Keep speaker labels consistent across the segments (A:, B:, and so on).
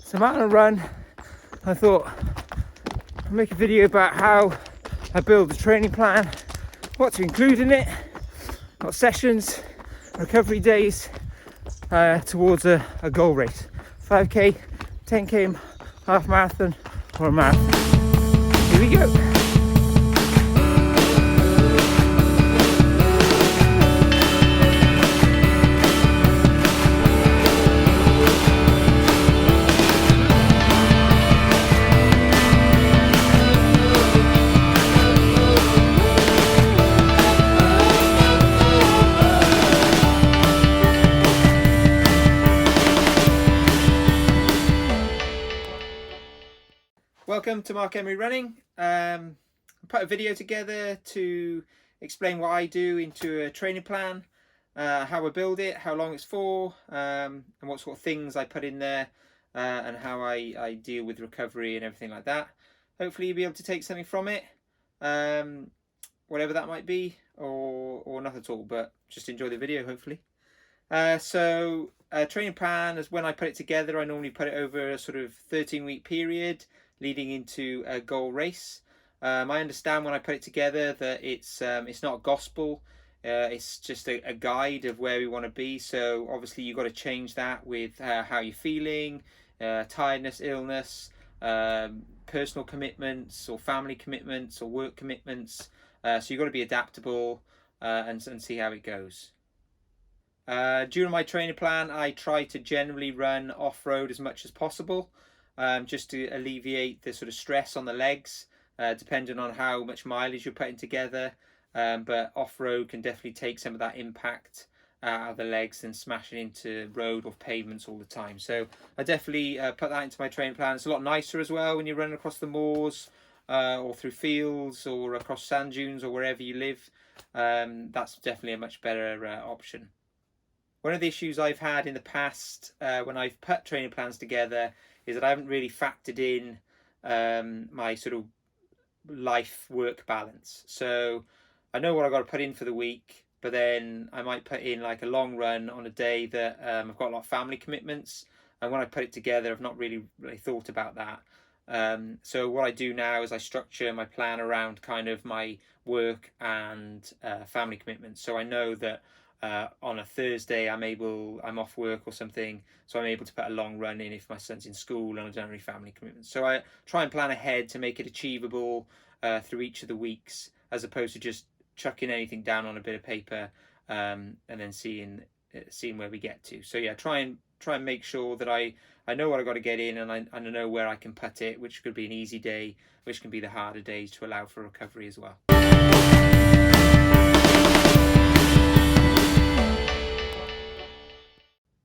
A: So I'm out on a run. I thought I'll make a video about how I build the training plan, what to include in it, what sessions, recovery days towards a goal race. 5k, 10k, half marathon or a marathon. Here we go. Welcome to Mark Emery Running. I put a video together to explain what I do into a training plan, how I build it, how long it's for, and what sort of things I put in there, and how I deal with recovery and everything like that. Hopefully you'll be able to take something from it, whatever that might be, or not at all, but just enjoy the video hopefully. So a training plan is when I put it together, I normally put it over a sort of 13-week period leading into a goal race. I understand when I put it together that it's not gospel. It's just a guide of where we want to be. So obviously you've got to change that with how you're feeling, tiredness, illness, personal commitments or family commitments or work commitments. So you've got to be adaptable and see how it goes. During my training plan, I try to generally run off-road as much as possible, just to alleviate the sort of stress on the legs, depending on how much mileage you're putting together. But off-road can definitely take some of that impact out of the legs and smashing into road or pavements all the time. So I definitely put that into my training plan. It's a lot nicer as well when you're running across the moors or through fields or across sand dunes or wherever you live. That's definitely a much better option. One of the issues I've had in the past when I've put training plans together is that I haven't really factored in my sort of life-work balance. So I know what I've got to put in for the week, but then I might put in like a long run on a day that I've got a lot of family commitments. And when I put it together, I've not really thought about that. So what I do now is I structure my plan around kind of my work and family commitments. So I know that on a Thursday I'm off work or something, so I'm able to put a long run in if my son's in school and I don't have any family commitments. So I try and plan ahead to make it achievable through each of the weeks, as opposed to just chucking anything down on a bit of paper and then seeing where we get to. So yeah, try and make sure that I know what I got to get in, and I know where I can put it, which could be an easy day, which can be the harder days, to allow for recovery as well.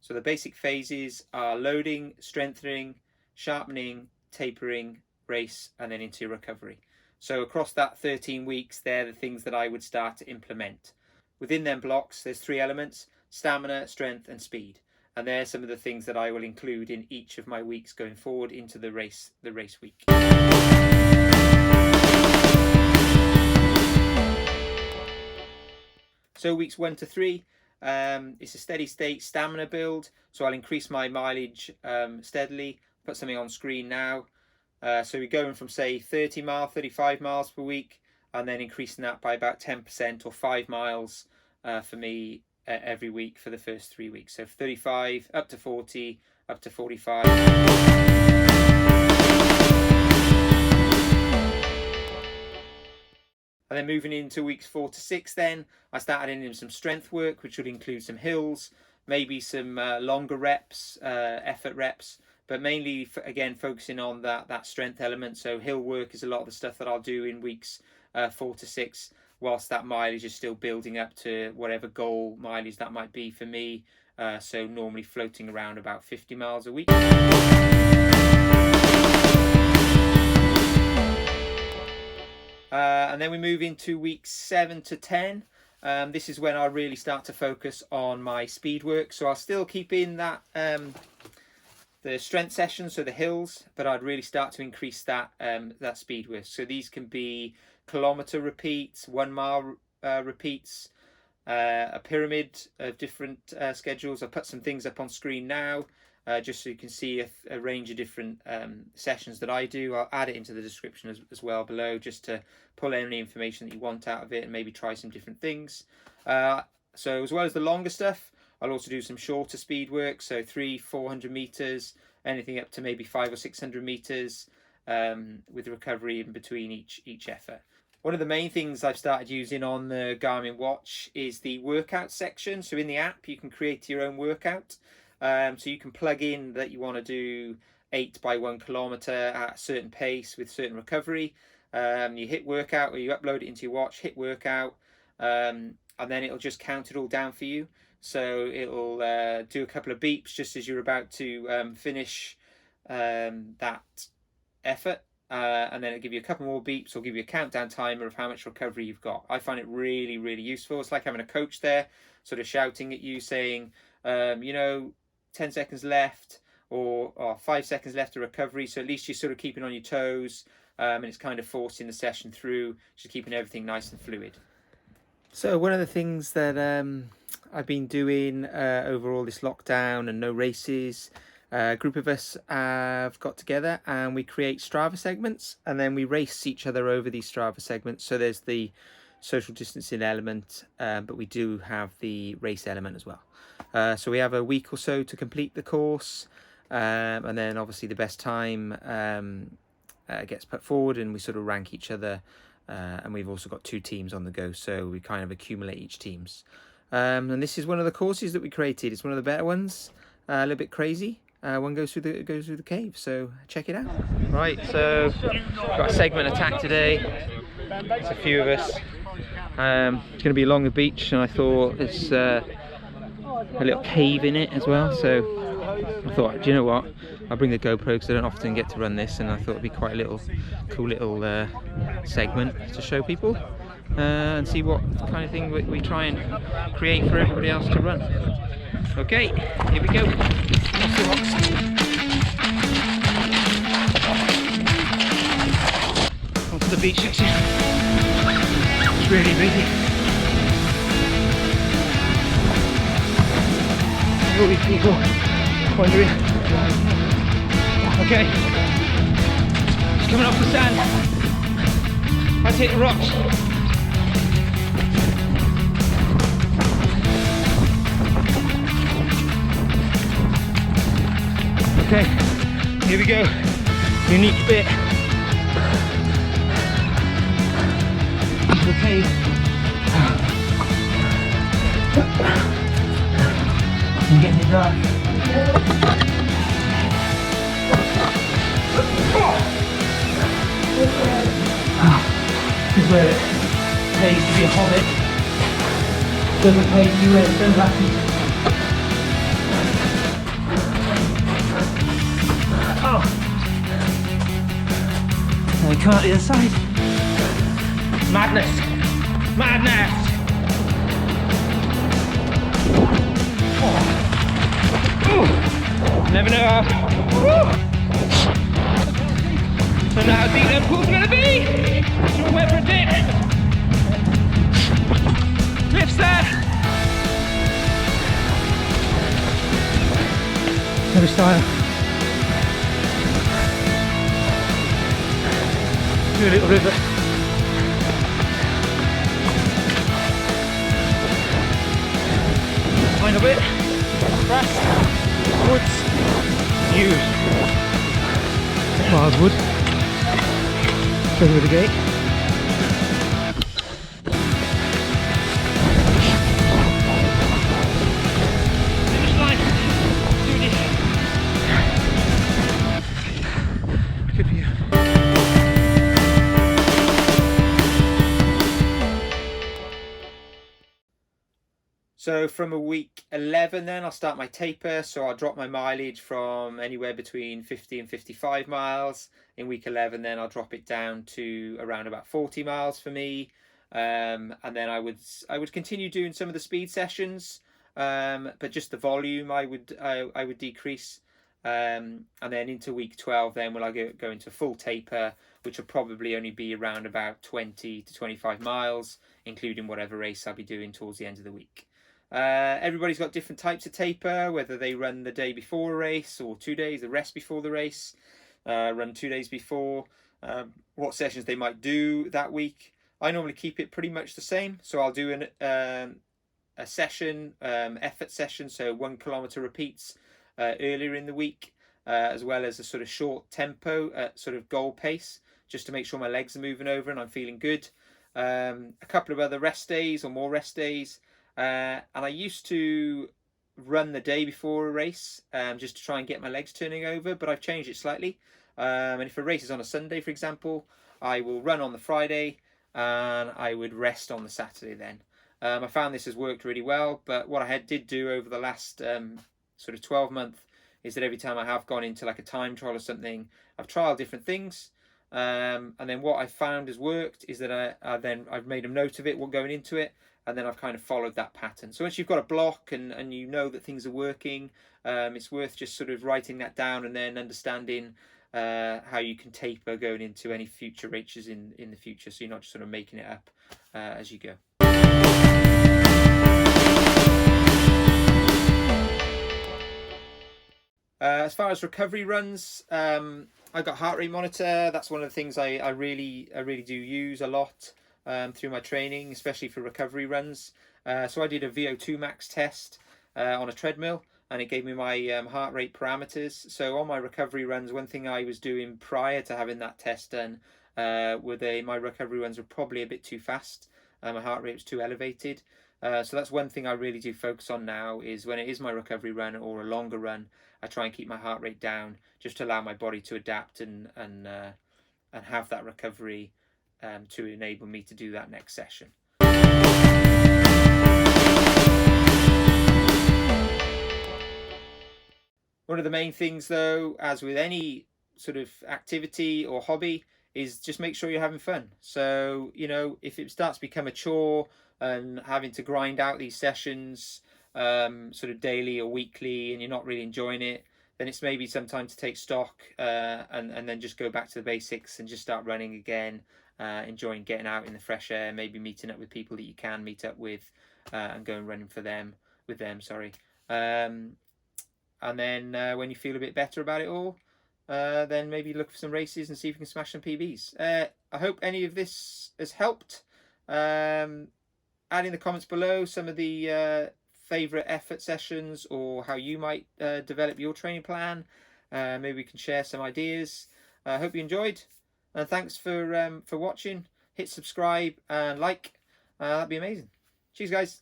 A: So the basic phases are loading, strengthening, sharpening, tapering, race, and then into recovery. So across that 13 weeks, they're the things that I would start to implement. Within them blocks, there's 3 elements: stamina, strength, and speed. And they're some of the things that I will include in each of my weeks going forward into the race week. So weeks 1 to 3, it's a steady state stamina build. So I'll increase my mileage steadily. Put something on screen now. So we're going from say 30 miles, 35 miles per week, and then increasing that by about 10% or 5 miles for me every week for the first 3 weeks. So 35 up to 40 up to 45. And then moving into weeks 4 to 6, then I started in some strength work, which would include some hills, maybe some longer reps, effort reps, but mainly again focusing on that strength element. So hill work is a lot of the stuff that I'll do in weeks 4 to 6, whilst that mileage is still building up to whatever goal mileage that might be for me. So normally floating around about 50 miles a week. And then we move into weeks 7 to 10. This is when I really start to focus on my speed work. So I'll still keep in that the strength sessions, so the hills, but I'd really start to increase that that speed work. So these can be kilometer repeats, 1 mile repeats, a pyramid of different schedules. I'll put some things up on screen now. just so you can see a range of different sessions that I do. I'll add it into the description as well below, just to pull any information that you want out of it and maybe try some different things. So as well as the longer stuff, I'll also do some shorter speed work, so 300-400 meters, anything up to maybe 500 or 600 meters, with recovery in between each effort. One of the main things I've started using on the Garmin watch is the workout section. So in the app, you can create your own workout. So you can plug in that you want to do 8 by 1 kilometer at a certain pace with certain recovery. You hit workout, or you upload it into your watch, hit workout, and then it'll just count it all down for you. So it'll do a couple of beeps just as you're about to finish that effort. And then it'll give you a couple more beeps, or give you a countdown timer of how much recovery you've got. I find it really, really useful. It's like having a coach there sort of shouting at you, saying, 10 seconds left, or 5 seconds left of recovery. So at least you're sort of keeping on your toes, and it's kind of forcing the session through, just keeping everything nice and fluid. So one of the things that I've been doing over all this lockdown and no races, a group of us have got together and we create Strava segments, and then we race each other over these Strava segments. So there's the social distancing element, but we do have the race element as well. So we have a week or so to complete the course, and then obviously the best time gets put forward, and we sort of rank each other. And we've also got 2 teams on the go, so we kind of accumulate each teams. And this is one of the courses that we created. It's one of the better ones, a little bit crazy. One goes through the cave, so check it out. Right, so got a segment attack today. There's a few of us. It's going to be along the beach, and I thought there's a little cave in it as well. So I thought, do you know what? I'll bring the GoPro because I don't often get to run this, and I thought it'd be quite a cool little segment to show people and see what kind of thing we try and create for everybody else to run. Okay, here we go. Onto the beach section. It's really busy. All these people wandering. Okay, just coming off the sand. Let's hit the rocks. Okay, here we go. Unique bit. Okay. I'm getting it done. This is where it pays to be a hobbit. Doesn't pay to be where it's done rapid. And we come out the other side. Madness! Madness! Oh. Never know how. Don't know how deep that pool's gonna be. Sure went for a dip. Cliff's there. Never style. Do a little river. Find a bit. Grass. Woods. Views. Wildwood. Over the gate. Finish line. Do this. Good view. So from a week 11 then I'll start my taper, so I'll drop my mileage from anywhere between 50 and 55 miles. In week 11 then I'll drop it down to around about 40 miles for me, and then I would continue doing some of the speed sessions, but just the volume I would decrease, and then into week 12 then will I go into full taper, which will probably only be around about 20 to 25 miles, including whatever race I'll be doing towards the end of the week. Everybody's got different types of taper, whether they run the day before a race or 2 days, the rest before the race, run 2 days before, what sessions they might do that week. I normally keep it pretty much the same, so I'll do a session, effort session, so 1 kilometer repeats earlier in the week, as well as a sort of short tempo at sort of goal pace, just to make sure my legs are moving over and I'm feeling good. A couple of other rest days or more rest days, and I used to run the day before a race, just to try and get my legs turning over, but I've changed it slightly. And if a race is on a Sunday, for example, I will run on the Friday and I would rest on the Saturday then. I found this has worked really well, but what I did do over the last sort of 12 months is that every time I have gone into like a time trial or something, I've trialed different things. And then what I found has worked is that I've made a note of it, what going into it, and then I've kind of followed that pattern. So once you've got a block and you know that things are working, it's worth just sort of writing that down and then understanding how you can taper going into any future races in the future, so you're not just sort of making it up as you go. As far as recovery runs, I've got heart rate monitor. That's one of the things I really do use a lot through my training, especially for recovery runs. So I did a VO2 max test on a treadmill, and it gave me my heart rate parameters. So on my recovery runs, one thing I was doing prior to having that test done, my recovery runs were probably a bit too fast. My heart rate was too elevated. So that's one thing I really do focus on now, is when it is my recovery run or a longer run, I try and keep my heart rate down just to allow my body to adapt and have that recovery to enable me to do that next session. One of the main things though, as with any sort of activity or hobby, is just make sure you're having fun. So, you know, if it starts to become a chore and having to grind out these sessions sort of daily or weekly and you're not really enjoying it, then it's maybe some time to take stock and then just go back to the basics and just start running again, enjoying getting out in the fresh air, maybe meeting up with people that you can meet up with and going running with them. And then when you feel a bit better about it all, then maybe look for some races and see if you can smash some PBs. I hope any of this has helped. Add in the comments below some of the favourite effort sessions or how you might develop your training plan. Maybe we can share some ideas. I hope you enjoyed, and thanks for watching. Hit subscribe and like. That'd be amazing. Cheers, guys.